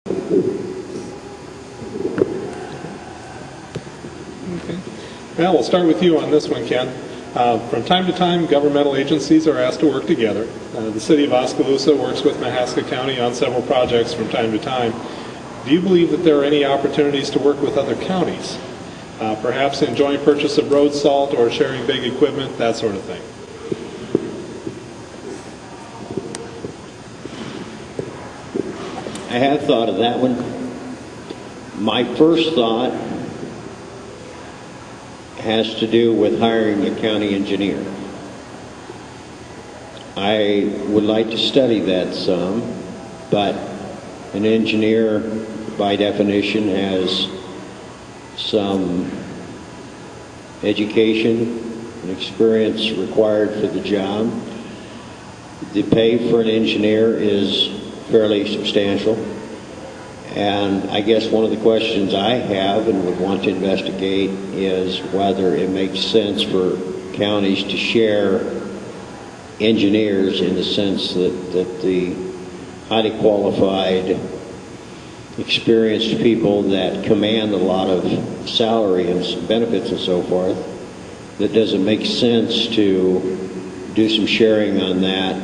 Okay. Well, we'll start with you on this one, Ken. From time to time, governmental agencies are asked to work together. The city of Oskaloosa works with Mahaska County on several projects from time to time. Do you believe that there are any opportunities to work with other counties? Perhaps in joint purchase of road salt or sharing big equipment, that sort of thing. I have thought of that one. My first thought has to do with hiring a county engineer. I would like to study that some, but an engineer, by definition, has some education and experience required for the job. The pay for an engineer is fairly substantial, and I guess one of the questions I have and would want to investigate is whether it makes sense for counties to share engineers in the sense that the highly qualified, experienced people that command a lot of salary and benefits and so forth, that doesn't make sense to do some sharing on that,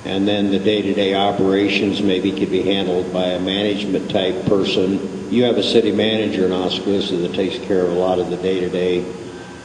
and then the day-to-day operations maybe could be handled by a management type person. You have a city manager in Oskaloosa that takes care of a lot of the day-to-day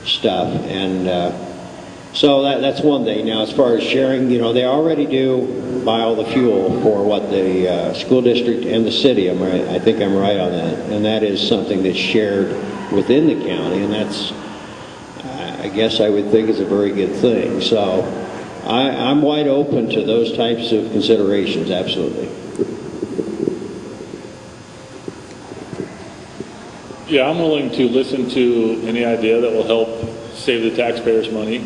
stuff, and so that's one thing. Now, as far as sharing, they already do buy all the fuel for what the school district and the city. I think I'm right on that, and that is something that's shared within the county, and that's, I guess I would think, is a very good thing. So I'm wide open to those types of considerations, absolutely. Yeah, I'm willing to listen to any idea that will help save the taxpayers money,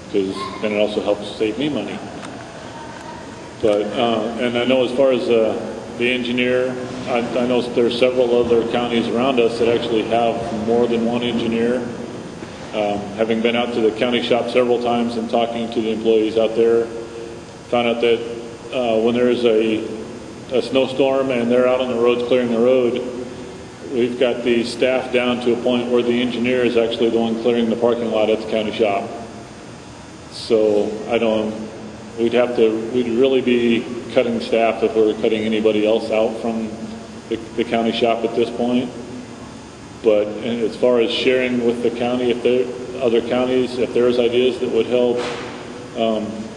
because then it also helps save me money. But, and I know as far as the engineer, I know there's several other counties around us that actually have more than one engineer. Having been out to the county shop several times and talking to the employees out there, found out that when there's a snowstorm and they're out on the roads clearing the road, we've got the staff down to a point where the engineer is actually the one clearing the parking lot at the county shop. So we'd really be cutting staff if we were cutting anybody else out from the county shop at this point. But as far as sharing with the county, if there's ideas that would help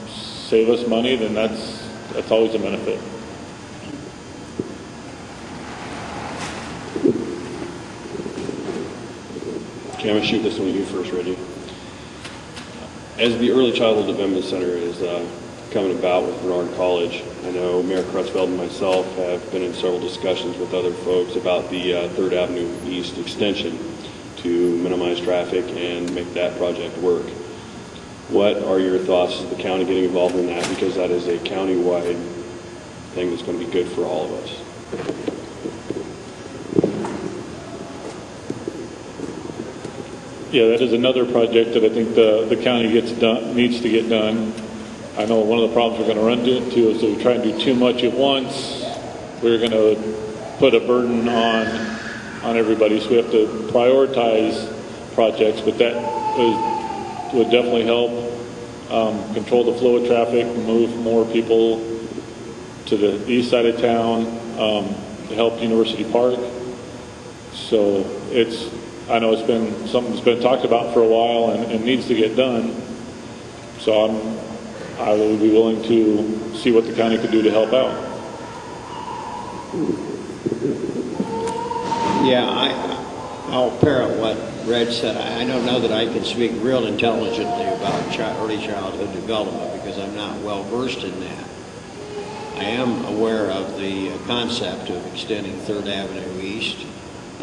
save us money, then that's always a benefit. Okay, I'm going to shoot this one with you first, Reggie. As the Early Childhood Development Center is coming about with Bernard College, I know Mayor Crutchfield and myself have been in several discussions with other folks about the 3rd Avenue East extension to minimize traffic and make that project work. What are your thoughts of the county getting involved in that? Because that is a county-wide thing that's going to be good for all of us. Yeah, that is another project that I think the county needs to get done. I know one of the problems we're going to run into is if we try and do too much at once, we're going to put a burden on everybody. So we have to prioritize projects, but that would definitely help control the flow of traffic, move more people to the east side of town to help University Park. So I know it's been something that's been talked about for a while and needs to get done. So I would be willing to see what the county could do to help out. Yeah, I'll parrot what Reg said. I don't know that I can speak real intelligently about early childhood development because I'm not well versed in that. I am aware of the concept of extending 3rd Avenue East.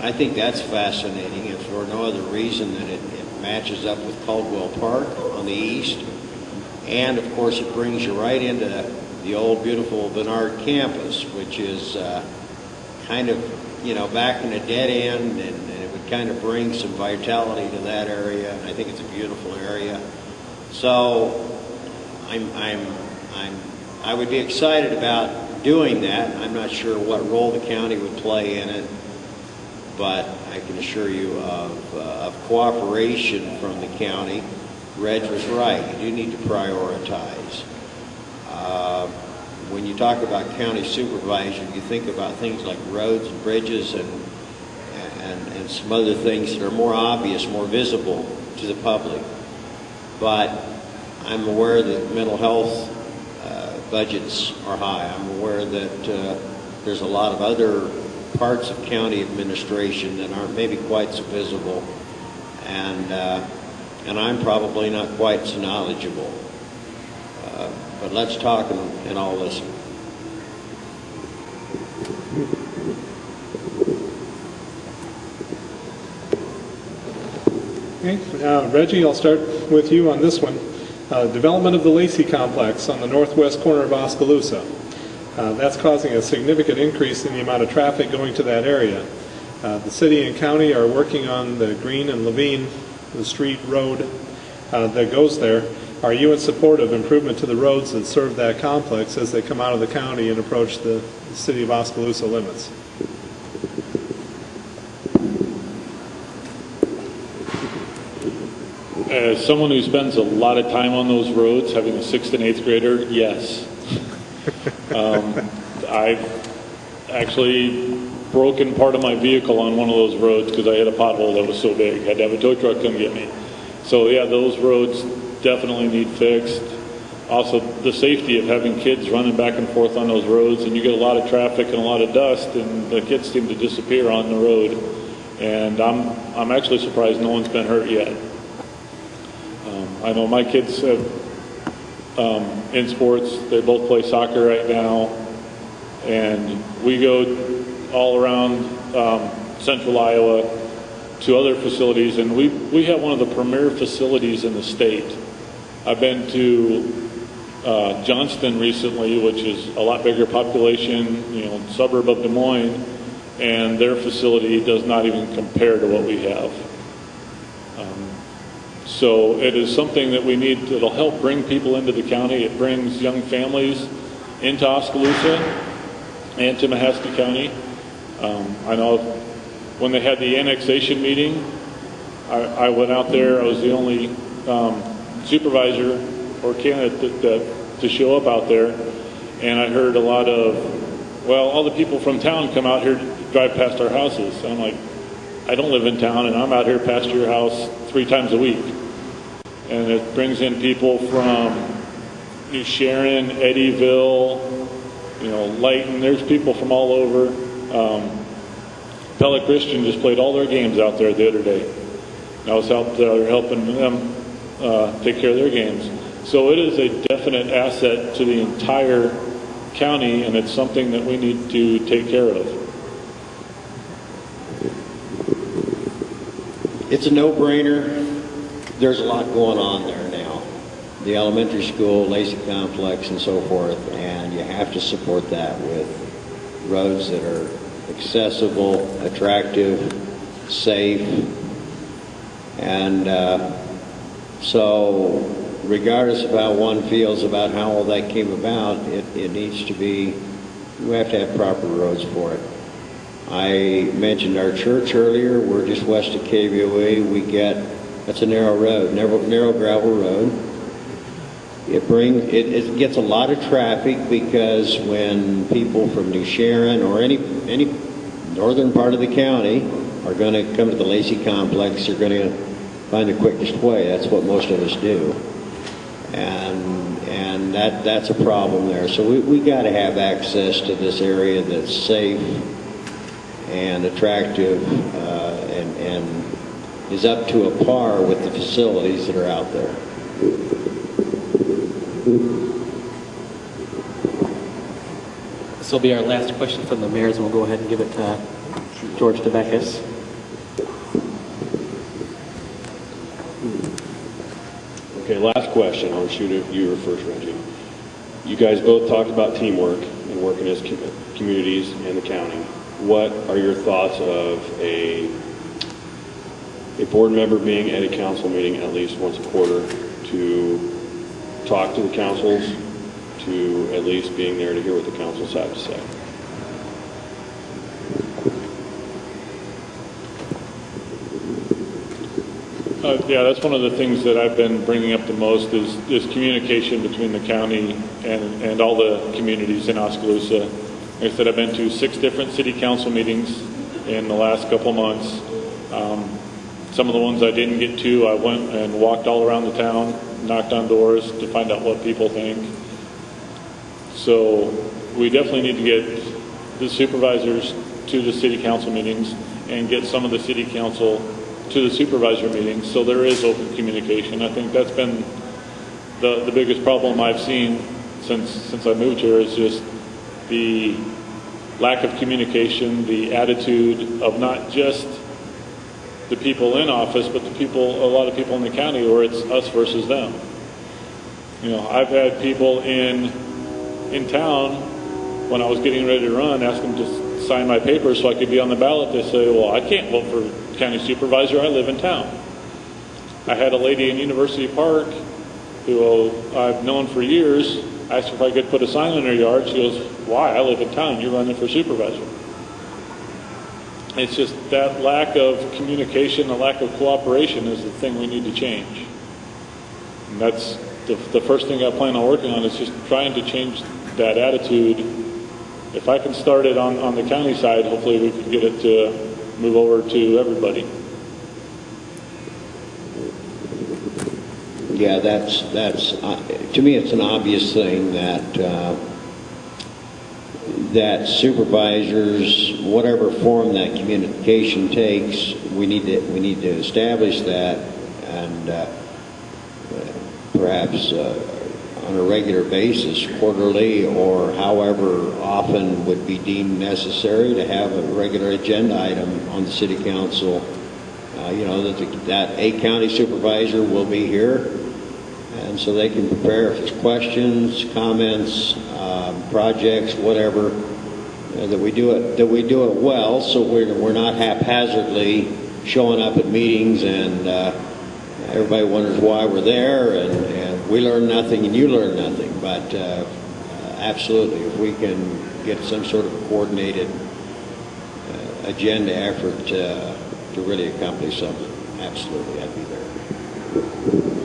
I think that's fascinating, if for no other reason than it matches up with Caldwell Park on the east. And, of course, it brings you right into the old, beautiful Bernard campus, which is kind of, back in a dead end, and it would kind of bring some vitality to that area. And I think it's a beautiful area. So I would be excited about doing that. I'm not sure what role the county would play in it, but I can assure you of cooperation from the county. Reg was right. You do need to prioritize. When you talk about county supervisor, you think about things like roads and bridges and some other things that are more obvious, more visible to the public. But I'm aware that mental health budgets are high. I'm aware that there's a lot of other parts of county administration that aren't maybe quite so visible, and I'm probably not quite so knowledgeable. But let's talk and I'll listen. Okay, Reggie, I'll start with you on this one. Development of the Lacey Complex on the northwest corner of Oskaloosa. That's causing a significant increase in the amount of traffic going to that area. The city and county are working on the Green and Levine, the street road that goes there. Are you in support of improvement to the roads that serve that complex as they come out of the county and approach the city of Oskaloosa limits? As someone who spends a lot of time on those roads, having a 6th and 8th grader, yes. I've actually broken part of my vehicle on one of those roads because I hit a pothole that was so big. I had to have a tow truck come get me. So yeah, those roads definitely need fixed. Also, the safety of having kids running back and forth on those roads, and you get a lot of traffic and a lot of dust, and the kids seem to disappear on the road. And I'm actually surprised no one's been hurt yet. I know my kids have, in sports, they both play soccer right now, and we go all around central Iowa to other facilities, and we have one of the premier facilities in the state. I've been to Johnston recently, which is a lot bigger population, suburb of Des Moines, and their facility does not even compare to what we have. So it is something that we need. It'll help bring people into the county. It brings young families into Oskaloosa and to Mahaska County. I know when they had the annexation meeting, I went out there. I was the only supervisor or candidate to show up out there, and I heard a lot of, well, all the people from town come out here to drive past our houses. And I'm like, I don't live in town, and I'm out here past your house 3 times a week. And it brings in people from New Sharon, Eddyville, Lighton. There's people from all over. Pella Christian just played all their games out there the other day. And I was helping them take care of their games. So it is a definite asset to the entire county, and it's something that we need to take care of. It's a no-brainer. There's a lot going on there now. The elementary school, Lacey Complex, and so forth, and you have to support that with roads that are accessible, attractive, safe, and so regardless of how one feels about how all that came about, it needs to be, we have to have proper roads for it. I mentioned our church earlier. We're just west of KVOA. That's a narrow road, narrow gravel road. It gets a lot of traffic because when people from New Sharon or any northern part of the county are going to come to the Lacey Complex, they're going to find the quickest way. That's what most of us do, and that's a problem there. So we got to have access to this area that's safe and attractive and is up to a par with the facilities that are out there. This will be our last question from the mayors, and we'll go ahead and give it to George DeBeckis. Okay, last question. I'll shoot at you first, Reggie. You guys both talked about teamwork and working as communities and the county. What are your thoughts of a board member being at a council meeting at least once a quarter to talk to the councils, to at least being there to hear what the councils have to say. Yeah, that's one of the things that I've been bringing up the most is communication between the county and all the communities in Oskaloosa. Like I said, I've been to 6 different city council meetings in the last couple months. Some of the ones I didn't get to, I went and walked all around the town, knocked on doors to find out what people think. So we definitely need to get the supervisors to the city council meetings and get some of the city council to the supervisor meetings, so there is open communication. I think that's been the biggest problem I've seen since I moved here, is just the lack of communication, the attitude of not just the people in office, but a lot of people in the county, where it's us versus them. You know, I've had people in town when I was getting ready to run ask them to sign my papers so I could be on the ballot. They say, well, I can't vote for county supervisor, I live in town. I had a lady in University Park who I've known for years, asked her if I could put a sign in her yard. She goes, why? I live in town, you're running for supervisor. It's just that lack of communication, the lack of cooperation is the thing we need to change. And that's the first thing I plan on working on, is just trying to change that attitude. If I can start it on the county side, hopefully we can get it to move over to everybody. Yeah, that's to me, it's an obvious thing that supervisors, whatever form that communication takes, we need to establish that, and perhaps on a regular basis, quarterly, or however often would be deemed necessary, to have a regular agenda item on the city council. You know, that a county supervisor will be here, and so they can prepare if there's questions, comments, projects, whatever. That we do it well, so we're not haphazardly showing up at meetings and everybody wonders why we're there, and we learn nothing and you learn nothing. But absolutely, if we can get some sort of coordinated agenda effort to really accomplish something, absolutely, I'd be there.